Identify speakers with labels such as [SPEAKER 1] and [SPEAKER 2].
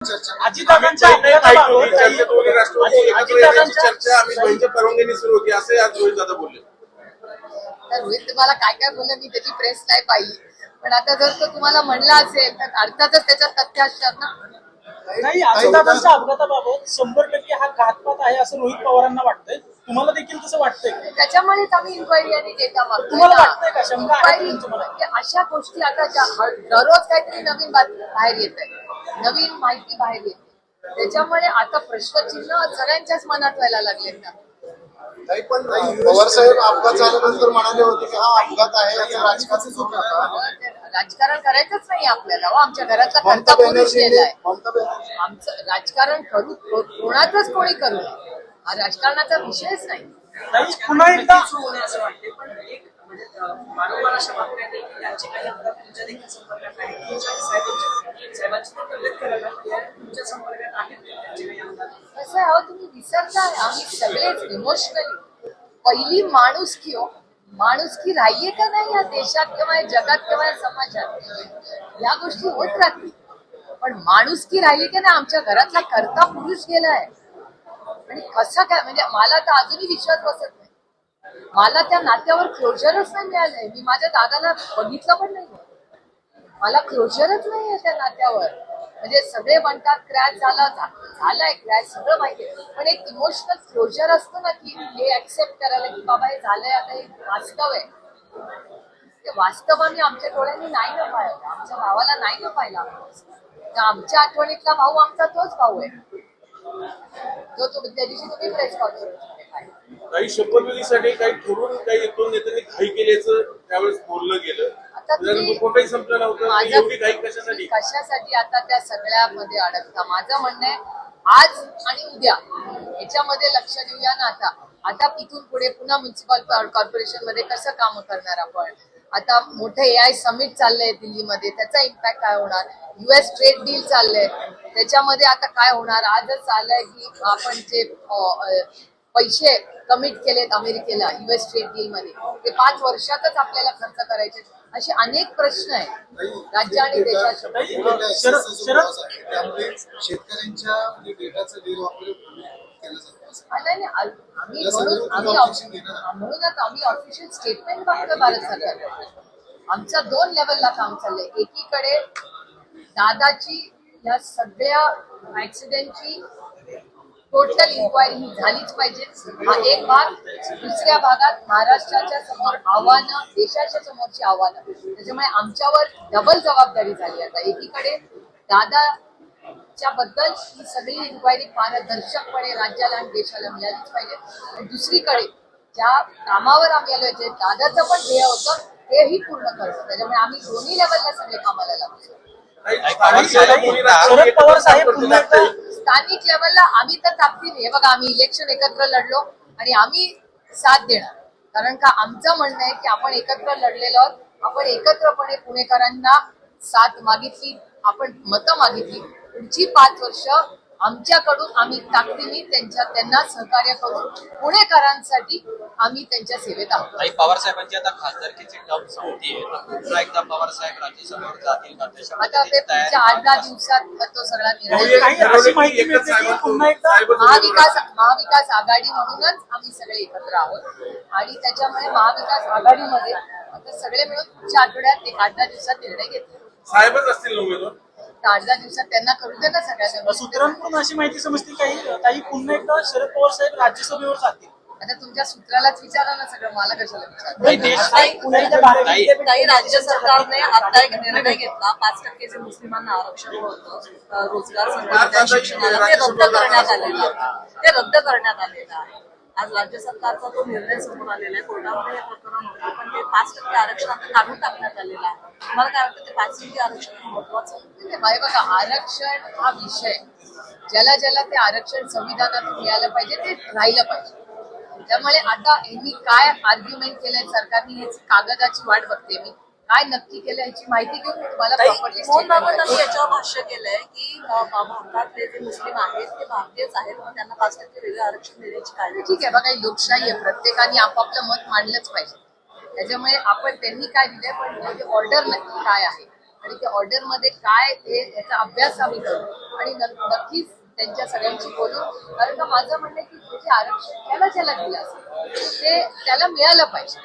[SPEAKER 1] अजितदादांच्या चर्चा आम्ही बहिणीच्या परवानगीने सुरू होती असे आज रोहित दादा बोलले.
[SPEAKER 2] रोहित तुम्हाला काय काय बोलले मी त्याची प्रेस नाही पाहिली, पण आता जर तो तुम्हाला म्हणला असेल तर अर्थातच त्याच्यात तथ्य असणार ना.
[SPEAKER 3] नाही, अजितदादांच्या अपघाताबाबत 100% हा घातपात आहे असं रोहित पवारांना वाटतंय. तुम्हाला देखील तसं वाटतंय?
[SPEAKER 2] त्याच्यामुळेच आम्ही इन्क्वायरी आणि डेटा मागतोय.
[SPEAKER 3] तुम्हाला वाटतंय का शंका आहे
[SPEAKER 2] की अशा गोष्टी आता दररोज काहीतरी नवीन बाहेर येत आहे, नवीन माहिती बाहेर येते, त्याच्यामुळे आता प्रश्नचिन्ह सगळ्यांच्याच मनात व्हायला लागलेत ना.
[SPEAKER 4] नाही, पण पवार साहेब अपघात झाल्यानंतर म्हणाले होते की हा अपघात आहे याचं राजकारण सुरू नका.
[SPEAKER 2] राजकारण करायचंच नाही आपल्याला. आमच्या घरातला कर्ता पुरुष गेलाय. आमचं राजकारण करू कोणाचंच कोणी करू नये, हा राजकारणाचा विषयच नाही.
[SPEAKER 3] पुन्हा एकदा
[SPEAKER 5] असं वाटते, पण एक म्हणजे वारंवार अशा बातम्या आहेत की त्यांचे काही आमदार तुमच्या देखील संपर्कात आहेत, साहेबांची तब्येत करायला तुमच्या संपर्कात आहेत त्यांचे काही आमदार.
[SPEAKER 2] कसं आहे, अहो तुम्ही विसरताय, आम्ही सगळेच इमोशनली पहिली माणुसकी माणुसकी राहिलीये का नाही या देशात किंवा या जगात किंवा या समाजात, या गोष्टी होत राहतील, पण माणुसकी राहिली की नाही. आमच्या घरातला कर्ता पुरुष गेलाय आणि कसा काय, म्हणजे मला तर अजूनही विश्वास बसत नाही. मला त्या नात्यावर क्लोजरच नाही मिळालंय. मी माझ्या दादाला बघितलं पण नाही, मला क्लोजरच नाहीये त्या नात्यावर. म्हणजे सगळे म्हणतात क्रॅश झालाय क्रॅश, सगळं माहितीये, पण एक इमोशनल क्लोजर असतं ना की हे ऍक्सेप्ट करायला की बाबा हे झालंय, आता हे वास्तव आहे. ते वास्तव आम्ही आमच्या डोळ्यांनी नाही ना पाहिलं, आमच्या भावाला नाही ना पाहिला. तर आमच्या आठवणीतला भाऊ आमचा तोच भाऊ आहे जो त्या दिवशी तुम्ही प्रेस कॉन्फरन्समध्ये पाहिलं.
[SPEAKER 1] काही शपथविधीसाठी काही ठरवून काही दोन नेत्यांनी घाई केल्याचं त्यावेळेस बोललं गेलं. कोणताही संपलं नव्हतं, एवढी घाई कशासाठी?
[SPEAKER 2] कशासाठी आता त्या सगळ्यामध्ये अडकता? माझं म्हणणं आहे आज आणि उद्या याच्यामध्ये लक्ष देऊया ना. आता इथून पुढे पुन्हा म्युन्सिपल कॉर्पोरेशन मध्ये कसं काम करणार आपण. आता मोठं AI समिट चाललंय दिल्लीमध्ये, त्याचा इम्पॅक्ट काय होणार. US ट्रेड डील चाललंय, त्याच्यामध्ये आता काय होणार. आजच चाललंय की आपण जे पैसे कमिट केलेत अमेरिकेला US ट्रेड डील मध्ये, ते 5 वर्षातच आपल्याला खर्च करायचे. असे अनेक प्रश्न आहेत राज्य आणि देशाच्या.
[SPEAKER 4] शेतकऱ्यांच्या डेटाचं डील केलं जातं.
[SPEAKER 2] म्हणूनच आम्ही ऑफिशियल स्टेटमेंट मागतोय भारत सरकार. आमच्या 2 लेवलला काम चाललंय. एकीकडे दादाची या सगळ्या ऍक्सिडेंटची टोटल इन्क्वायरी ही झालीच पाहिजे, हा एक भाग. दुसऱ्या भागात महाराष्ट्राच्या समोर आव्हानं, देशाच्या समोरची आव्हानं, त्याच्यामुळे आमच्यावर डबल जबाबदारी झाली. आता एकीकडे दादाच्या बद्दल ही सगळी इन्क्वायरी पारदर्शकपणे राज्याला आणि देशाला मिळालीच पाहिजे, आणि दुसरीकडे ज्या कामावर आम्ही आलोय, जे दादाचं पण ध्येय होतं तेही पूर्ण करतो. त्याच्यामुळे आम्ही दोन्ही लेवलला सगळे कामाला लागतो.
[SPEAKER 3] शरद पवार साहेब
[SPEAKER 2] स्थानिक लेवलला आम्ही तर ताकदीने, हे बघा आम्ही इलेक्शन एकत्र लढलो आणि आम्ही साथ देणार, कारण का आमचं म्हणणं आहे की आपण एकत्र लढलेलो आहोत. आपण एकत्रपणे पुणेकरांना साथ मागितली, आपण मतं मागितली. पुढची 5 वर्ष आमच्याकडून आम्ही ताकदीने त्यांना सहकार्य करून पुणेकरांसाठी आम्ही त्यांच्या सेवेत आहोत.
[SPEAKER 6] काही पवार साहेबांची आता खासदारकीची टर्म संपतीये, पुन्हा एकदा पवार साहेब राज्यसभेवर जातील का?
[SPEAKER 2] आता ते पुढच्या 8-10 दिवसात तो सगळा निर्णय. महाविकास आघाडी म्हणूनच आम्ही सगळे एकत्र आहोत, आणि त्याच्यामुळे महाविकास आघाडीमध्ये आता सगळे मिळून पुढच्या आठवड्यात 8-10 दिवसात निर्णय घेतले.
[SPEAKER 1] साहेबच असतील उमेदवार
[SPEAKER 2] 8-10 दिवसात त्यांना करू दे ना सगळ्यांना.
[SPEAKER 3] सूत्रांकडून अशी माहिती समजते काही पुन्हा एकदा शरद पवार साहेब राज्यसभेवर जातील.
[SPEAKER 2] आता तुमच्या सूत्रालाच विचारा ना सगळं, मला कशाला विचार.
[SPEAKER 5] काही राज्य सरकारने आता एक निर्णय घेतला, 5% जे मुस्लिमांना आरक्षण होतं रोजगार संबंधित शिक्षणाला, ते रद्द करण्यात आलेलं आहे. आज राज्य सरकारचा तो निर्णय समोर आलेला आहे. कोर्टामध्ये हे प्रकरण होतं, पण ते 5% आरक्षण आता काढून टाकण्यात आलेलं आहे. मला काय वाटतं ते 5% आरक्षण महत्वाचं होतं.
[SPEAKER 2] बघा, आरक्षण हा विषय ज्याला ज्याला ते आरक्षण संविधानातून मिळालं पाहिजे ते राहिलं पाहिजे. त्यामुळे आता यांनी काय आर्ग्युमेंट केलंय सरकारने याची कागदाची वाट बघते मी. काय नक्की केलं याची माहिती घेऊन तुम्हाला प्रॉपर्टी
[SPEAKER 5] याच्यावर भाष्य केलंय की भारतातले जे मुस्लिम आहेत ते भारतीयच आहेत, मग त्यांना 5% वेगळं आरक्षण देण्याची काळजी.
[SPEAKER 2] ठीक आहे, बघा लोकशाही आहे, प्रत्येकाने आपापलं मत मांडलंच पाहिजे. त्याच्यामुळे आपण त्यांनी काय दिलंय, पण ऑर्डर नक्की काय आहे आणि त्या ऑर्डर मध्ये काय ते याचा अभ्यास आम्ही करू आणि नक्कीच त्यांच्या सगळ्यांची बोलू. कारण का माझं म्हणणं आहे की जे आरक्षण ज्याला दिलं असेल ते त्याला मिळालं पाहिजे.